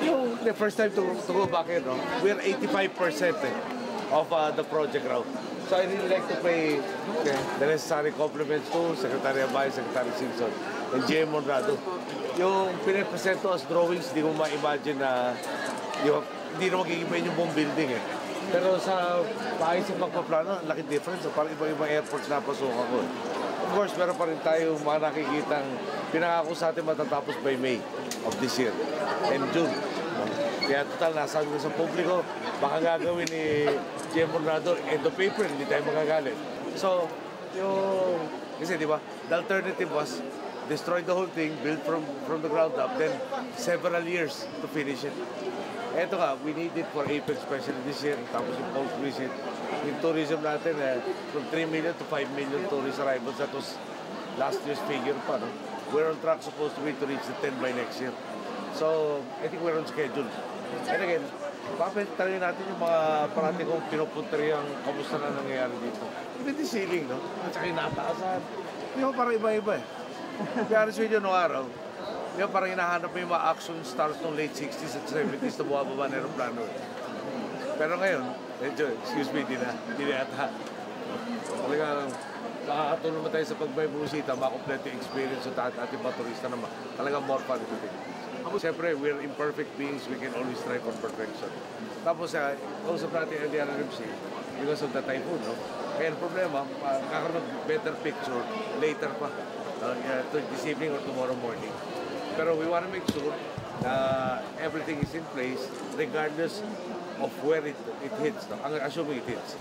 Yung the first time to go back here, no? We're 85% of the project route. So I really like to pay the necessary compliments to Secretary Abay, Secretary Simpson, and GM Monrado. Yung pinapresent to as drawings, di mo ma-imagine na hindi na magigibayin yung buong building eh. Pero sa paayos sa pagpaplano, laki difference. Parang ibang airports na pasukan ko. Of course, meron pa rin tayo mga nakikitang pinangako sa atin matatapos by May of this year and June. Kaya total, nasabi ko sa publiko, baka gagawin ni GM Monrado end of paper, hindi tayo magagalit. So, kasi di ba, the alternative was destroy the whole thing, build from the ground up, then several years to finish it. Eto nga, we need it for Apex especially this year, tapos yung post-visit. Yung tourism natin, from 3 million to 5 million tourist arrivals, that was last year's figure pa, no? We're on track supposed to be to reach the 10 by next year. So, I think we're on schedule. And again, papalitan natin yung mga parating kong pinupunta rin ang kamusta na nangyayari dito. Even the ceiling, no? At saka yung nataasan. Yung parang iba-iba eh. Kaya honest with you, noong araw, yung parang hinahanap mo yung mga action stars noong late 60s at 70s na bumababa na aeroplano. Pero ngayon, medyo, excuse me, di na yata. Talagang makakatulong mo tayo sa pagbay-busita, makompleto yung experience sa ating mga turista naman. Talagang more fun ito din. Siyempre, we're imperfect beings, we can always strive for perfection. Tapos, kausap natin LDRRMC because of the typhoon, no? Kaya ang problema, kakaroon ng better picture later pa, this evening or tomorrow morning. Pero we want to make sure na everything is in place regardless of where it hits, no? Assuming it hits.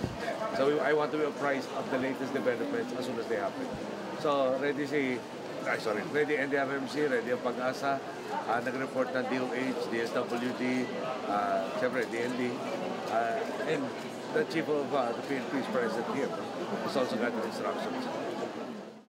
So I want to be apprised of the latest developments as soon as they happen. So ready NDRMC, ready ang Pag-asa, nag-report ng DOH, DSWD, siyempre DND, and the chief of the PNP is present here. No? He's also got the instructions.